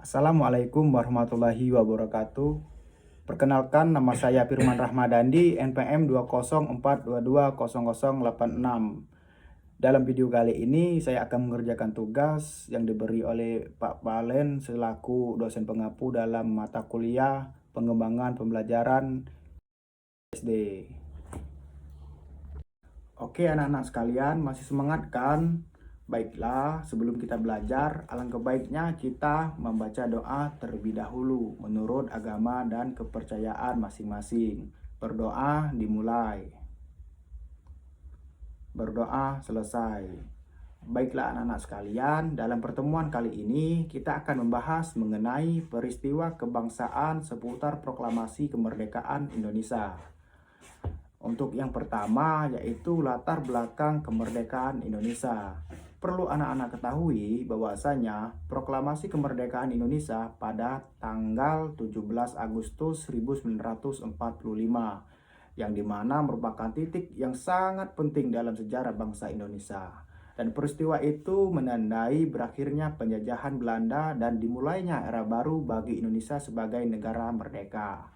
Assalamualaikum warahmatullahi wabarakatuh. Perkenalkan, nama saya Firman Rahmadandi, NPM 204220086. Dalam video kali ini saya akan mengerjakan tugas yang diberi oleh Pak Valen selaku dosen pengampu dalam mata kuliah pengembangan pembelajaran SD. Oke anak-anak sekalian, masih semangat kan? Baiklah, sebelum kita belajar, alangkah baiknya kita membaca doa terlebih dahulu menurut agama dan kepercayaan masing-masing. Berdoa dimulai. Berdoa selesai. Baiklah anak-anak sekalian, dalam pertemuan kali ini kita akan membahas mengenai peristiwa kebangsaan seputar proklamasi kemerdekaan Indonesia. Untuk yang pertama yaitu latar belakang kemerdekaan Indonesia. Perlu anak-anak ketahui bahwasanya proklamasi kemerdekaan Indonesia pada tanggal 17 Agustus 1945 yang dimana merupakan titik yang sangat penting dalam sejarah bangsa Indonesia. Dan peristiwa itu menandai berakhirnya penjajahan Belanda dan dimulainya era baru bagi Indonesia sebagai negara merdeka.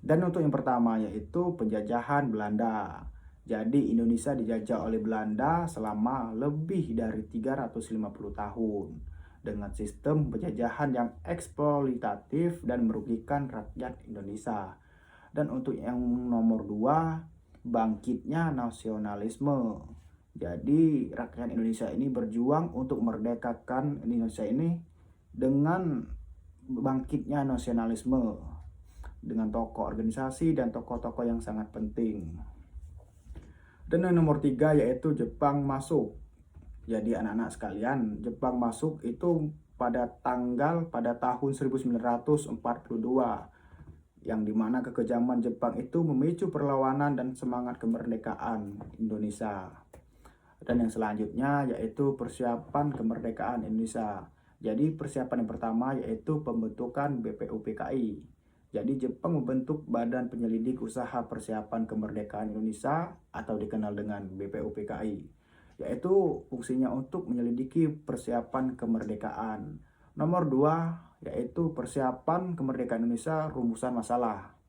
Dan untuk yang pertama yaitu penjajahan Belanda. Jadi Indonesia dijajah oleh Belanda selama lebih dari 350 tahun dengan sistem penjajahan yang eksploitatif dan merugikan rakyat Indonesia. Dan untuk yang nomor 2, bangkitnya nasionalisme. Jadi rakyat Indonesia ini berjuang untuk merdekakan Indonesia ini dengan bangkitnya nasionalisme dengan tokoh organisasi dan tokoh-tokoh yang sangat penting. Dan yang nomor 3 yaitu Jepang masuk. Jadi anak-anak sekalian, Jepang masuk itu pada tahun 1942 yang dimana kekejaman Jepang itu memicu perlawanan dan semangat kemerdekaan Indonesia. Dan yang selanjutnya yaitu persiapan kemerdekaan Indonesia. Jadi persiapan yang pertama yaitu pembentukan BPUPKI. Jadi Jepang membentuk Badan Penyelidik Usaha Persiapan Kemerdekaan Indonesia atau dikenal dengan BPUPKI, yaitu fungsinya untuk menyelidiki persiapan kemerdekaan. Nomor 2 yaitu persiapan kemerdekaan Indonesia, rumusan masalah.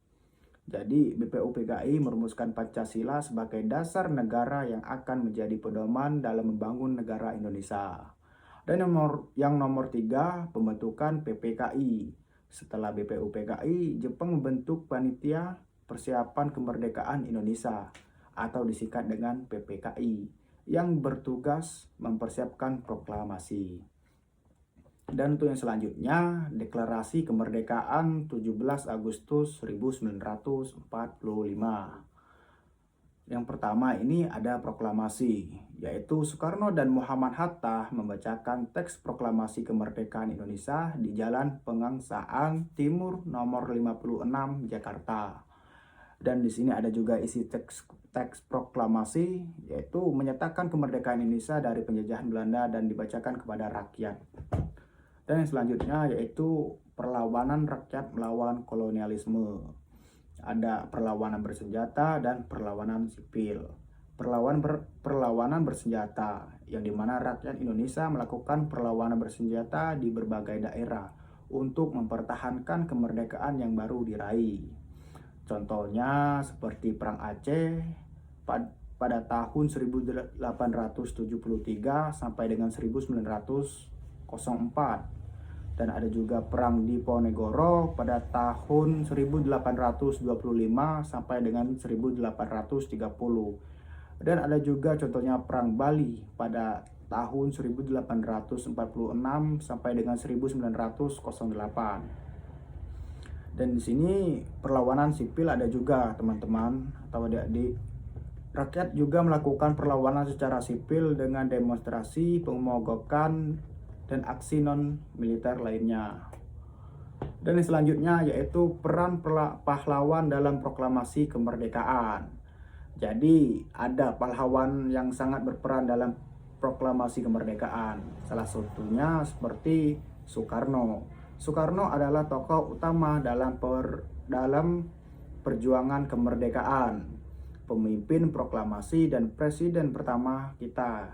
Jadi BPUPKI merumuskan Pancasila sebagai dasar negara yang akan menjadi pedoman dalam membangun negara Indonesia. Dan yang nomor 3 pembentukan PPKI. Setelah BPUPKI, Jepang membentuk Panitia Persiapan Kemerdekaan Indonesia atau disingkat dengan PPKI yang bertugas mempersiapkan proklamasi. Dan untuk yang selanjutnya, Deklarasi Kemerdekaan 17 Agustus 1945. Yang pertama ini ada proklamasi, yaitu Soekarno dan Muhammad Hatta membacakan teks proklamasi kemerdekaan Indonesia di Jalan Pegangsaan Timur nomor 56 Jakarta. Dan di sini ada juga isi teks proklamasi, yaitu menyatakan kemerdekaan Indonesia dari penjajahan Belanda dan dibacakan kepada rakyat. Dan yang selanjutnya yaitu perlawanan rakyat melawan kolonialisme. Ada perlawanan bersenjata dan perlawanan sipil. Perlawanan bersenjata yang dimana rakyat Indonesia melakukan perlawanan bersenjata di berbagai daerah untuk mempertahankan kemerdekaan yang baru diraih. Contohnya seperti Perang Aceh pada tahun 1873 sampai dengan 1904. Dan ada juga Perang Diponegoro pada tahun 1825 sampai dengan 1830. Dan ada juga contohnya Perang Bali pada tahun 1846 sampai dengan 1908. Dan di sini perlawanan sipil ada juga teman-teman atau adik-adik. Rakyat juga melakukan perlawanan secara sipil dengan demonstrasi, pemogokan, dan aksi non-militer lainnya. Dan yang selanjutnya yaitu peran pahlawan dalam proklamasi kemerdekaan. Jadi ada pahlawan yang sangat berperan dalam proklamasi kemerdekaan. Salah satunya seperti Soekarno. Soekarno adalah tokoh utama dalam perjuangan kemerdekaan, pemimpin proklamasi dan presiden pertama kita.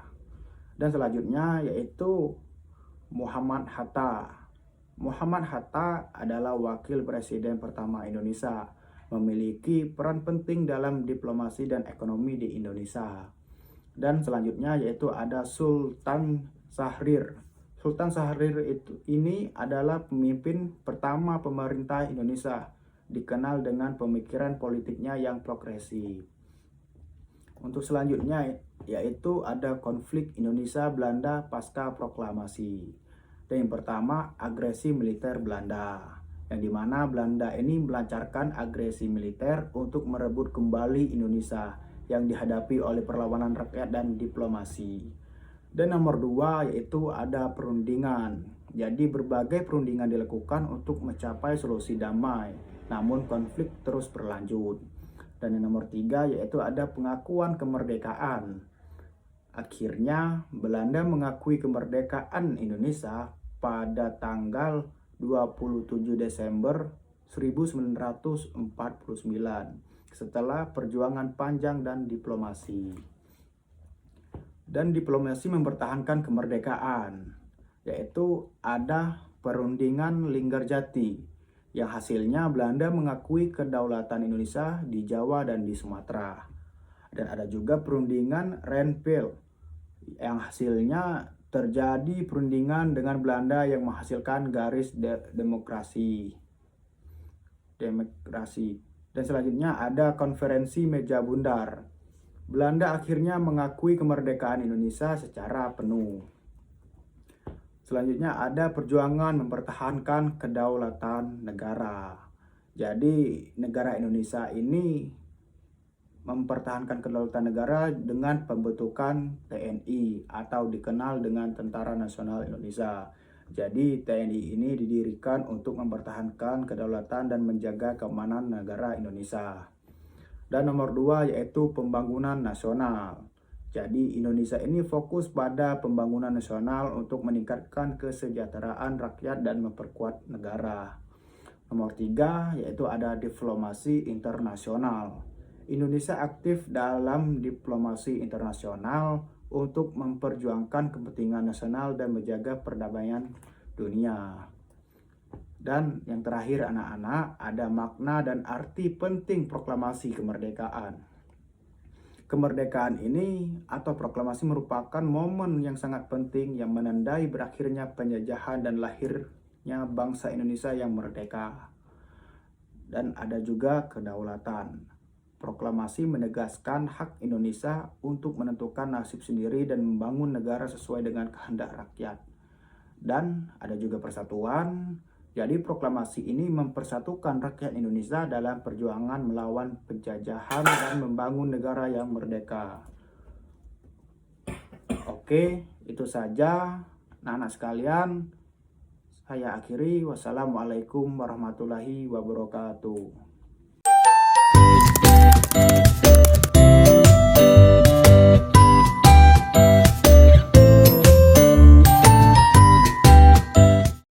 Dan selanjutnya yaitu Muhammad Hatta. Muhammad Hatta adalah wakil presiden pertama Indonesia, memiliki peran penting dalam diplomasi dan ekonomi di Indonesia. Dan selanjutnya yaitu ada Sultan Syahrir. Sultan Syahrir ini adalah pemimpin pertama pemerintah Indonesia, dikenal dengan pemikiran politiknya yang progresif. Untuk selanjutnya yaitu ada konflik Indonesia-Belanda pasca proklamasi. Dan yang pertama, agresi militer Belanda, yang dimana Belanda ini melancarkan agresi militer untuk merebut kembali Indonesia yang dihadapi oleh perlawanan rakyat dan diplomasi. Dan nomor 2 yaitu ada perundingan. Jadi berbagai perundingan dilakukan untuk mencapai solusi damai, namun konflik terus berlanjut. Dan yang nomor 3 yaitu ada pengakuan kemerdekaan. Akhirnya Belanda mengakui kemerdekaan Indonesia pada tanggal 27 Desember 1949 setelah perjuangan panjang dan diplomasi. Dan diplomasi mempertahankan kemerdekaan, yaitu ada perundingan Linggarjati yang hasilnya Belanda mengakui kedaulatan Indonesia di Jawa dan di Sumatera. Dan ada juga perundingan Renville yang hasilnya terjadi perundingan dengan Belanda yang menghasilkan garis demokrasi. Dan selanjutnya ada konferensi meja bundar. Belanda akhirnya mengakui kemerdekaan Indonesia secara penuh. Selanjutnya ada perjuangan mempertahankan kedaulatan negara. Jadi negara Indonesia ini mempertahankan kedaulatan negara dengan pembentukan TNI atau dikenal dengan Tentara Nasional Indonesia. Jadi TNI ini didirikan untuk mempertahankan kedaulatan dan menjaga keamanan negara Indonesia. Dan nomor 2 yaitu pembangunan nasional. Jadi Indonesia ini fokus pada pembangunan nasional untuk meningkatkan kesejahteraan rakyat dan memperkuat negara. Nomor 3 yaitu ada diplomasi internasional. Indonesia aktif dalam diplomasi internasional untuk memperjuangkan kepentingan nasional dan menjaga perdamaian dunia. Dan yang terakhir anak-anak, ada makna dan arti penting proklamasi kemerdekaan. Kemerdekaan ini atau proklamasi merupakan momen yang sangat penting yang menandai berakhirnya penjajahan dan lahirnya bangsa Indonesia yang merdeka. Dan ada juga kedaulatan. Proklamasi menegaskan hak Indonesia untuk menentukan nasib sendiri dan membangun negara sesuai dengan kehendak rakyat. Dan ada juga persatuan. Jadi proklamasi ini mempersatukan rakyat Indonesia dalam perjuangan melawan penjajahan dan membangun negara yang merdeka. Oke, itu saja anak-anak sekalian. Saya akhiri. Wassalamualaikum warahmatullahi wabarakatuh.